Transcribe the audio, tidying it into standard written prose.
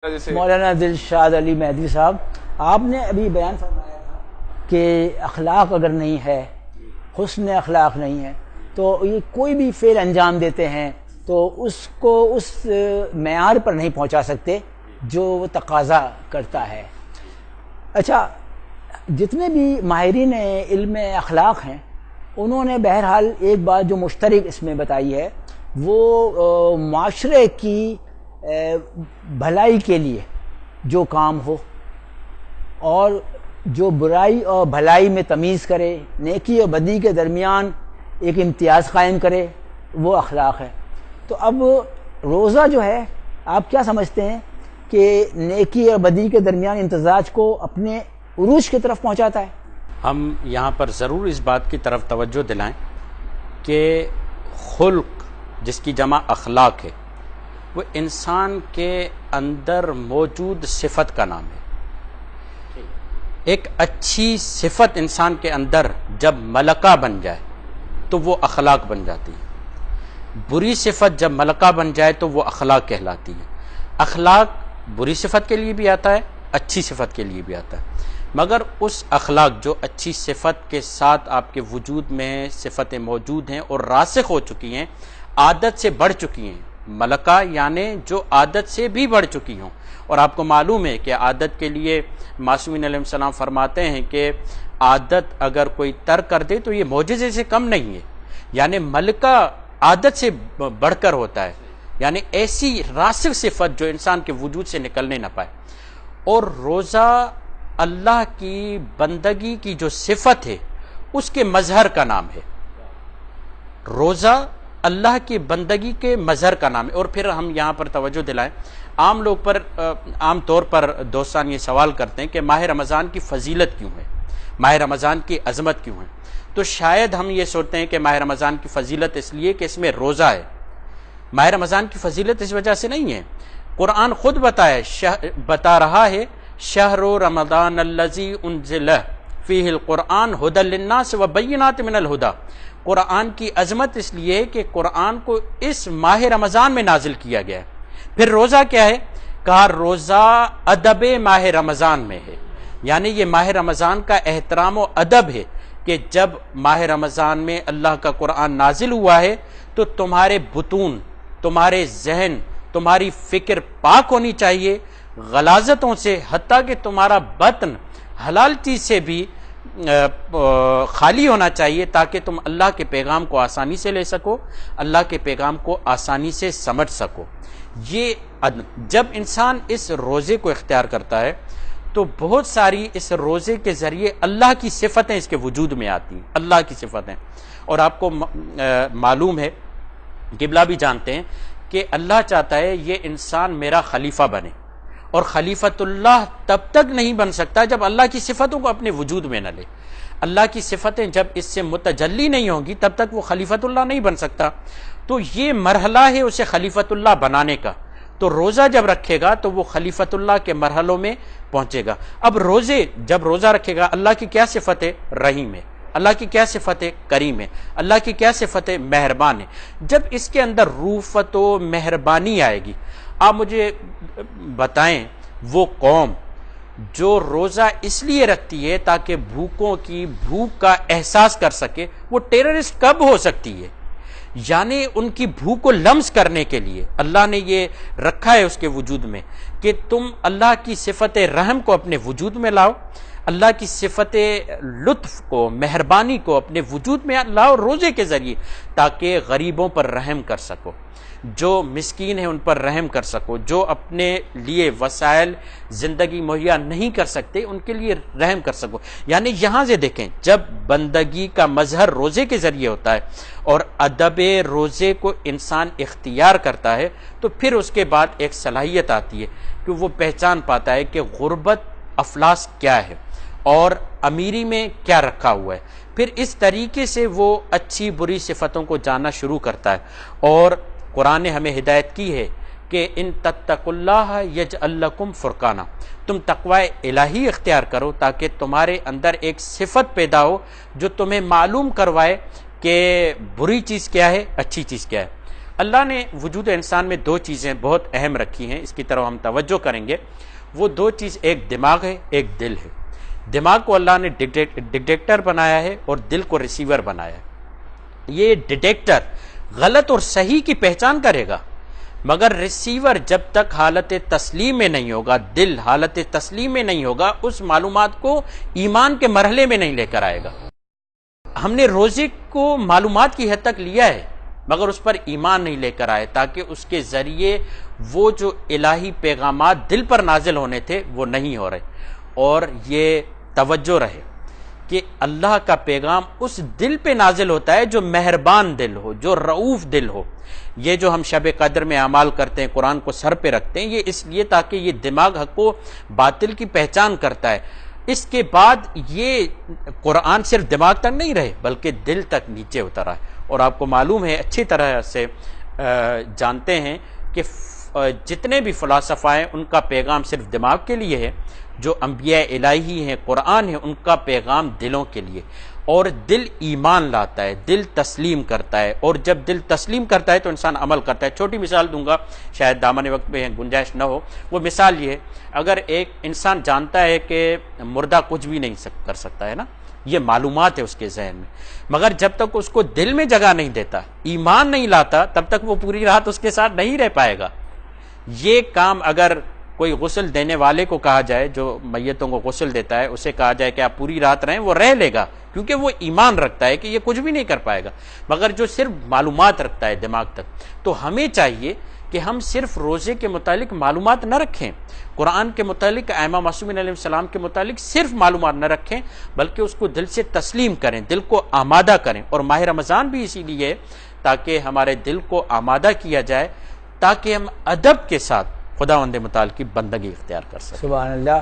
مولانا دلشاد علی مہدوی صاحب، آپ نے ابھی بیان فرمایا تھا کہ اخلاق اگر نہیں ہے، حسن اخلاق نہیں ہے، تو یہ کوئی بھی فعل انجام دیتے ہیں تو اس کو اس معیار پر نہیں پہنچا سکتے جو وہ تقاضا کرتا ہے۔ اچھا، جتنے بھی ماہرین علم اخلاق ہیں انہوں نے بہرحال ایک بات جو مشترک اس میں بتائی ہے، وہ معاشرے کی بھلائی کے لیے جو کام ہو اور جو برائی اور بھلائی میں تمیز کرے، نیکی اور بدی کے درمیان ایک امتیاز قائم کرے، وہ اخلاق ہے۔ تو اب روزہ جو ہے، آپ کیا سمجھتے ہیں کہ نیکی اور بدی کے درمیان امتزاج کو اپنے عروج کی طرف پہنچاتا ہے؟ ہم یہاں پر ضرور اس بات کی طرف توجہ دلائیں کہ خلق، جس کی جمع اخلاق ہے، وہ انسان کے اندر موجود صفت کا نام ہے۔ ایک اچھی صفت انسان کے اندر جب ملکہ بن جائے تو وہ اخلاق بن جاتی ہے، بری صفت جب ملکہ بن جائے تو وہ اخلاق کہلاتی ہے۔ اخلاق بری صفت کے لیے بھی آتا ہے، اچھی صفت کے لیے بھی آتا ہے، مگر اس اخلاق جو اچھی صفت کے ساتھ آپ کے وجود میں صفتیں موجود ہیں اور راسخ ہو چکی ہیں، عادت سے بڑھ چکی ہیں، ملکہ یعنی جو عادت سے بھی بڑھ چکی ہوں۔ اور آپ کو معلوم ہے کہ عادت کے لیے معصومین علیہ السلام فرماتے ہیں کہ عادت اگر کوئی ترک کر دے تو یہ معجزے سے کم نہیں ہے، یعنی ملکہ عادت سے بڑھ کر ہوتا ہے، یعنی ایسی راسخ صفت جو انسان کے وجود سے نکلنے نہ پائے۔ اور روزہ اللہ کی بندگی کی جو صفت ہے اس کے مظہر کا نام ہے۔ روزہ اللہ کی بندگی کے مظہر کا نام ہے۔ اور پھر ہم یہاں پر توجہ دلائیں، عام طور پر دوستان یہ سوال کرتے ہیں کہ ماہ رمضان کی فضیلت کیوں ہے، ماہ رمضان کی عظمت کیوں ہے؟ تو شاید ہم یہ سوچتے ہیں کہ ماہ رمضان کی فضیلت اس لیے کہ اس میں روزہ ہے۔ ماہ رمضان کی فضیلت اس وجہ سے نہیں ہے، قرآن خود بتا رہا ہے، شہر رمضان الذی انزل فیہ القرآن ھدی للناس وبینات من الھدی۔ قرآن کی عظمت اس لیے کہ قرآن کو اس ماہ رمضان میں نازل کیا گیا ہے۔ پھر روزہ کیا ہے؟ کہا روزہ ادب ماہ رمضان میں ہے، یعنی یہ ماہ رمضان کا احترام و ادب ہے کہ جب ماہ رمضان میں اللہ کا قرآن نازل ہوا ہے تو تمہارے بطون، تمہارے ذہن، تمہاری فکر پاک ہونی چاہیے غلاظتوں سے، حتیٰ کہ تمہارا بطن حلال چیز سے بھی خالی ہونا چاہیے، تاکہ تم اللہ کے پیغام کو آسانی سے لے سکو، اللہ کے پیغام کو آسانی سے سمجھ سکو۔ یہ جب انسان اس روزے کو اختیار کرتا ہے تو بہت ساری اس روزے کے ذریعے اللہ کی صفتیں اس کے وجود میں آتی ہیں، اللہ کی صفتیں۔ اور آپ کو معلوم ہے، قبلہ بھی جانتے ہیں کہ اللہ چاہتا ہے یہ انسان میرا خلیفہ بنے، اور خلیفۃ اللہ تب تک نہیں بن سکتا جب اللہ کی صفتوں کو اپنے وجود میں نہ لے۔ اللہ کی صفتیں جب اس سے متجلی نہیں ہوں گی تب تک وہ خلیفۃ اللہ نہیں بن سکتا۔ تو یہ مرحلہ ہے اسے خلیفۃ اللہ بنانے کا۔ تو روزہ جب رکھے گا تو وہ خلیفۃ اللہ کے مرحلوں میں پہنچے گا۔ اب جب روزہ رکھے گا، اللہ کی کیا صفت ہے؟ رحیم ہے۔ اللہ کی کیا صفت ہے؟ کریم ہے۔ اللہ کی کیا صفت ہے؟ مہربان ہے۔ جب اس کے اندر رؤفت و مہربانی آئے گی، آپ مجھے بتائیں وہ قوم جو روزہ اس لیے رکھتی ہے تاکہ بھوکوں کی بھوک کا احساس کر سکے، وہ ٹیررسٹ کب ہو سکتی ہے؟ یعنی ان کی بھوک کو لمس کرنے کے لیے اللہ نے یہ رکھا ہے اس کے وجود میں کہ تم اللہ کی صفت رحم کو اپنے وجود میں لاؤ، اللہ کی صفت لطف کو، مہربانی کو اپنے وجود میں لاؤ روزے کے ذریعے، تاکہ غریبوں پر رحم کر سکو، جو مسکین ہیں ان پر رحم کر سکو، جو اپنے لیے وسائل زندگی مہیا نہیں کر سکتے ان کے لیے رحم کر سکو۔ یعنی یہاں سے دیکھیں، جب بندگی کا مظہر روزے کے ذریعے ہوتا ہے اور ادب روزے کو انسان اختیار کرتا ہے تو پھر اس کے بعد ایک صلاحیت آتی ہے کہ وہ پہچان پاتا ہے کہ غربت افلاس کیا ہے اور امیری میں کیا رکھا ہوا ہے۔ پھر اس طریقے سے وہ اچھی بری صفتوں کو جاننا شروع کرتا ہے۔ اور قرآن نے ہمیں ہدایت کی ہے کہ ان تتقوا اللہ یجعل لکم فرقانا، تم تقوی الہی اختیار کرو تاکہ تمہارے اندر ایک صفت پیدا ہو جو تمہیں معلوم کروائے کہ بری چیز کیا ہے، اچھی چیز کیا ہے۔ اللہ نے وجود انسان میں دو چیزیں بہت اہم رکھی ہیں، اس کی طرف ہم توجہ کریں گے۔ وہ دو چیز، ایک دماغ ہے، ایک دل ہے۔ دماغ کو اللہ نے ڈکٹیٹر بنایا ہے اور دل کو ریسیور بنایا ہے۔ یہ ڈکٹیٹر غلط اور صحیح کی پہچان کرے گا، مگر ریسیور جب تک حالت تسلیم میں نہیں ہوگا، دل حالت تسلیم میں نہیں ہوگا، اس معلومات کو ایمان کے مرحلے میں نہیں لے کر آئے گا۔ ہم نے روزے کو معلومات کی حد تک لیا ہے، مگر اس پر ایمان نہیں لے کر آئے، تاکہ اس کے ذریعے وہ جو الہی پیغامات دل پر نازل ہونے تھے وہ نہیں ہو رہے، اور یہ توجہ رہے کہ اللہ کا پیغام اس دل پہ نازل ہوتا ہے جو مہربان دل ہو، جو رؤوف دل ہو۔ یہ جو ہم شب قدر میں اعمال کرتے ہیں، قرآن کو سر پہ رکھتے ہیں، یہ اس لیے تاکہ یہ دماغ حق و باطل کی پہچان کرتا ہے۔ اس کے بعد یہ قرآن صرف دماغ تک نہیں رہے بلکہ دل تک نیچے اترا ہے۔ اور آپ کو معلوم ہے، اچھی طرح سے جانتے ہیں کہ جتنے بھی فلاسفہ ہیں ان کا پیغام صرف دماغ کے لیے ہے، جو انبیاء الہی ہیں، قرآن ہے، ان کا پیغام دلوں کے لیے۔ اور دل ایمان لاتا ہے، دل تسلیم کرتا ہے، اور جب دل تسلیم کرتا ہے تو انسان عمل کرتا ہے۔ چھوٹی مثال دوں گا، شاید دامن وقت میں گنجائش نہ ہو۔ وہ مثال یہ ہے، اگر ایک انسان جانتا ہے کہ مردہ کچھ بھی نہیں کر سکتا ہے نا، یہ معلومات ہے اس کے ذہن میں، مگر جب تک اس کو دل میں جگہ نہیں دیتا، ایمان نہیں لاتا، تب تک وہ پوری رات اس کے ساتھ نہیں رہ پائے گا۔ یہ کام اگر کوئی غسل دینے والے کو کہا جائے، جو میتوں کو غسل دیتا ہے، اسے کہا جائے کہ آپ پوری رات رہیں، وہ رہ لے گا، کیونکہ وہ ایمان رکھتا ہے کہ یہ کچھ بھی نہیں کر پائے گا۔ مگر جو صرف معلومات رکھتا ہے دماغ تک، تو ہمیں چاہیے کہ ہم صرف روزے کے متعلق معلومات نہ رکھیں، قرآن کے متعلق، ائمہ معصومین علیہ السلام کے متعلق صرف معلومات نہ رکھیں، بلکہ اس کو دل سے تسلیم کریں، دل کو آمادہ کریں۔ اور ماہ رمضان بھی اسی لیے ہے تاکہ ہمارے دل کو آمادہ کیا جائے، تاکہ ہم ادب کے ساتھ خداوند متعال کی بندگی اختیار کر سکیں۔ سبحان اللہ۔